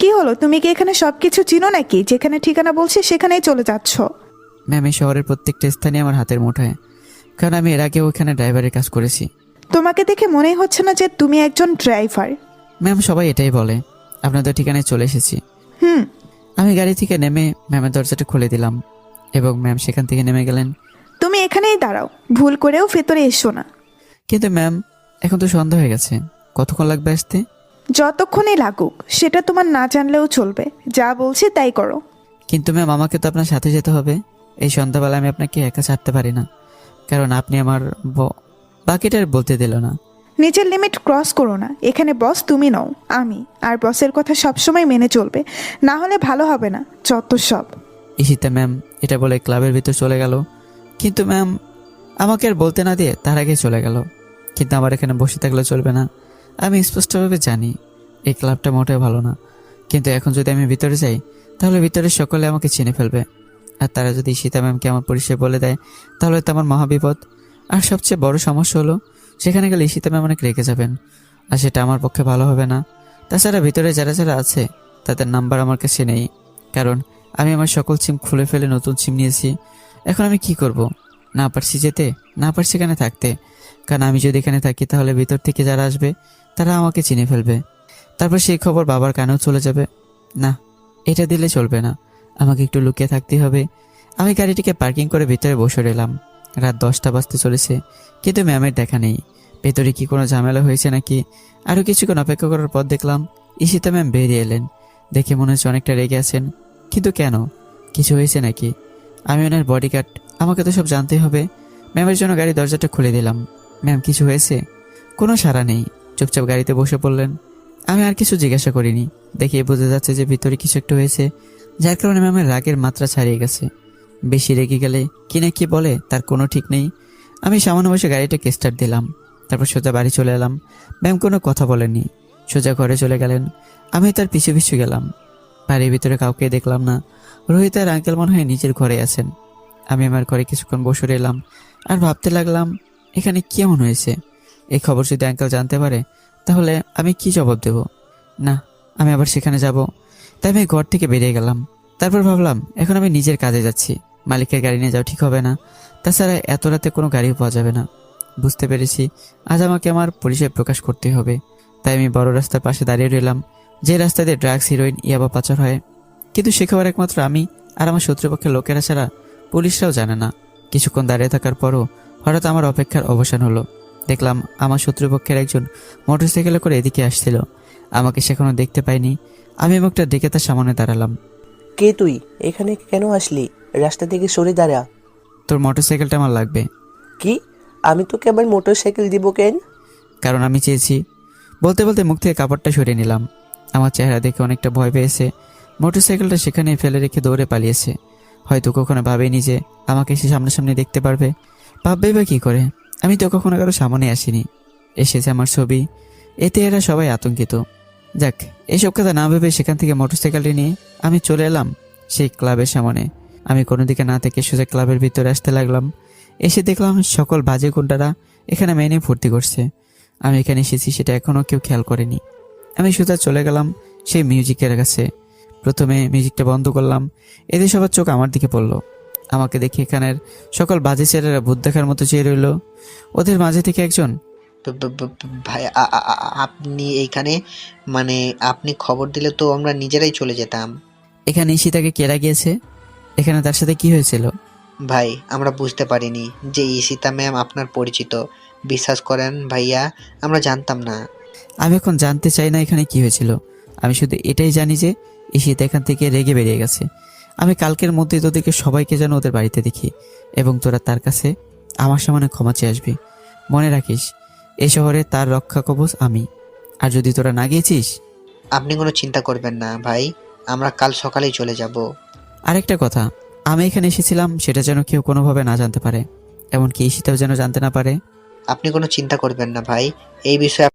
কি হলো, তুমি কি এখানে সবকিছু চিনো নাকি? যেখানে ঠিকানা বলছি সেখানেই চলে যাচ্ছ? ম্যাম, এই শহরের প্রত্যেকটা স্থানই আমার হাতের মুঠোয়, কারণ আমি এর আগেও ওখানে ড্রাইভারের কাজ করেছি। তোমাকে দেখে মনেই হচ্ছে না যে তুমি একজন ড্রাইভার। ম্যাম, সবাই এটাই বলে। আপনাদের ঠিকানায় চলে এসেছি। হুম। আমি গাড়ি থেকে নেমে ম্যামের দরজাটা খুলে দিলাম এবং ম্যাম সেখান থেকে নেমে গেলেন। তুমি এখানেই দাঁড়াও, ভুল করেও ভেতরে এসো না। কিন্তু ম্যাম, এখন তো সন্ধ্যা হয়ে গেছে, কতক্ষণ লাগবে আসতে? যতক্ষণই লাগুক সেটা তোমার না জানলেও চলবে, যা বলছি তাই করো। কিন্তু ম্যাম, আমাকে তো আপনার সাথে যেতে হবে। এই সন্ধ্যাবেলা আমি আপনাকে একা ছাড়তে পারি না, কারণ আপনি আমার বাকিটা আর বলতে দিল না। নিজের লিমিট ক্রস করো না। এখানে বস তুমি নও, আমি। আর বসের কথা সবসময় মেনে চলবে, না হলে ভালো হবে না। যত সব। ঈশিতা ম্যাম এটা বলে ক্লাবের ভিতর চলে গেল। কিন্তু ম্যাম আমাকে আর বলতে না দিয়ে তার আগে চলে গেল। কিন্তু আমার এখানে বসে থাকলে চলবে না। আমি স্পষ্টভাবে জানি এই ক্লাবটা মোটেও ভালো না, কিন্তু এখন যদি আমি ভিতরে যাই তাহলে ভিতরের সকলে আমাকে চিনে ফেলবে। আর তারা যদি ঈশিতা ম্যামকে আমার পরিচয় বলে দেয় তাহলে তো আমার মহাবিপদ। আর সবচেয়ে বড় সমস্যা হলো, সেখানে গেলে ঈশিতা ম্যাম অনেক রেগে যাবেন, আর সেটা আমার পক্ষে ভালো হবে না। তাছাড়া ভিতরে যারা যারা আছে তাদের নাম্বার আমার কাছে নেই, কারণ আমি আমার সকল সিম খুলে ফেলে নতুন সিম নিয়েছি। এখন আমি কি করব? না পারছি যেতে, না পারছি এখানে থাকতে। কারণ আমি যদি এখানে থাকি তাহলে ভিতর থেকে যারা আসবে তারা আমাকে চিনে ফেলবে, তারপর সেই খবর বাবার কানেও চলে যাবে। না, এটা দিলে চলবে না, আমাকে একটু লুকিয়ে থাকতে হবে। আমি গাড়িটিকে পার্কিং করে ভিতরে বসে রইলাম। রাত 10টা বাজতে চলেছে, কিন্তু ম্যামের দেখা নেই। ভেতরে কি কোনো ঝামেলা হয়েছে নাকি? আরও কিছুক্ষণ অপেক্ষা করার পর দেখলাম ঈশিতা ম্যাম বেরিয়ে এলেন। দেখে মনে হচ্ছে অনেকটা রেগে আছেন, কিন্তু কেন? কিছু হয়েছে নাকি? আমি ওনার বডিগার্ড, আমাকে তো সব জানতেই হবে। ম্যামের জন্য গাড়ি দরজাটা খুলে দিলাম। ম্যাম, কিছু হয়েছে? কোনো সাড়া নেই, চুপচাপ গাড়িতে বসে পড়লেন। আমি আর কিছু জিজ্ঞাসা করিনি, দেখে বোঝা যাচ্ছে যে ভিতরে কিছু একটা হয়েছে, যার কারণে ম্যামের রাগের মাত্রা ছাড়িয়ে গেছে। বেশি রেগে গেলে কি না কি বলে তার কোনো ঠিক নেই। আমি সামান্য বসে গাড়িটাকে স্টার্ট দিলাম, তারপর সোজা বাড়ি চলে এলাম। ম্যাম কোনো কথা বলেননি, সোজা ঘরে চলে গেলেন। আমি তার পিছু পিছু গেলাম। বাড়ির ভিতরে কাউকে দেখলাম না। রোহিত আর আঙ্কেল মনে হয় নিজের ঘরে আছেন। আমি আমার ঘরে কিছুক্ষণ বসে রইলাম আর ভাবতে লাগলাম, এখানে কি এমন হয়েছে? এই খবর যদি আঙ্কেল জানতে পারে তাহলে আমি কি জবাব দেব? না, আমি আবার সেখানে যাব। তাই আমি ঘর থেকে বেরিয়ে গেলাম। তারপর ভাবলাম, এখন আমি নিজের কাজে যাচ্ছি, মালিকের গাড়ি নিয়ে যাওয়া ঠিক হবে না। তাছাড়া এত রাতে কোনো গাড়িও পাওয়া যাবে না। বুঝতে পেরেছি আজ আমাকে আমার পরিচয় প্রকাশ করতে হবে। তাই আমি বড় রাস্তার পাশে দাঁড়িয়ে রইলাম, যে রাস্তা দিয়ে ড্রাগস, হিরোইন, ইয়াবা পাচার হয়। কিন্তু সে খবর একমাত্র আমি আর আমার শত্রুপক্ষের লোকেরা ছাড়া পুলিশরাও জানে না। কিছুক্ষণ দাঁড়িয়ে থাকার পরও হঠাৎ আমার অপেক্ষার অবসান হলো। দেখলাম আমার শত্রুপক্ষের একজন মোটরসাইকেলে করে এদিকে আসছিল। আমাকে সেখানে দেখতে পাইনি। আমি মুখটা ডেকে তার সামনে দাঁড়ালাম। কে তুই? এখানে কেন আসলি? রাস্তা থেকে সরে দাঁড়া। তোর মোটরসাইকেলটা আমার লাগবে। কি? আমি তোকে আবার মোটর সাইকেল দিব কেন? কারণ আমি চেয়েছি। বলতে বলতে মুখ থেকে কাপড়টা সরিয়ে নিলাম। আমার চেহারা দেখে অনেকটা ভয় পেয়েছে। মোটরসাইকেলটা সেখানে ফেলে রেখে দৌড়ে পালিয়েছে। হয়তো কখনো ভাবেনি যে আমাকে সে সামনাসামনি দেখতে পারবে। ভাববেই বা কী করে? আমি তো কখনো কারো সামনে আসিনি। এসেছে আমার ছবি, এতে এরা সবাই আতঙ্কিত। যাক, এইসব কথা না ভেবে সেখান থেকে মোটরসাইকেলটি নিয়ে আমি চলে এলাম সেই ক্লাবের সামনে। আমি কোনো দিকে না থেকে সোজা ক্লাবের ভিতরে আসতে লাগলাম। এসে দেখলাম সকল বাজে গুন্ডারা এখানে মেনে ফুর্তি করছে। আমি এখানে এসেছি সেটা এখনও কেউ খেয়াল করেনি। আমি সোজা চলে গেলাম সেই মিউজিকের কাছে। প্রথমে মিউজিকটা বন্ধ করলাম। এদের সবার চোখ আমার দিকে পড়লো। আমাকে দেখে এখানের সকল বাজে ছেলেরা ভূত দেখার মতো চেয়ে রইল। ওদের মাঝে থেকে একজন, ভাই, আপনি এইখানে? মানে আপনি খবর দিলে তো আমরা নিজেরাই চলে যেতাম। এখানে ঈশিতাকে কে লাগিয়েছে? এখানে তার সাথে কি হয়েছিল? ভাই, আমরা বুঝতে পারিনি যে ঈশিতা ম্যাম আপনার পরিচিত। বিশ্বাস করেন ভাইয়া, আমরা জানতাম না। আমি এখন জানতে চাই না এখানে কি হয়েছিল। আমি শুধু এটাই জানি যে ঈশিতা এখান থেকে রেগে বেরিয়ে গেছে। আমি কালকের মধ্যে তোদেরকে সবাইকে যেন ওদের বাড়িতে দেখি, এবং তোরা তার কাছে আমার সামনে ক্ষমা চেয়ে আসবি। মনে রাখিস, এই শহরে তার রক্ষা কবচ আমি। আর যদি তোরা না গিয়েছিস। আপনি কোনো চিন্তা করবেন না ভাই, আমরা কাল সকালেই চলে যাব। আরেকটা কথা, আমি এখানে এসেছিলাম সেটা যেন কেউ কোনোভাবে না জানতে পারে, এমনকি ঈশিতাও যেন জানতে না পারে। আপনি কোনো চিন্তা করবেন না ভাই, এই বিষয়ে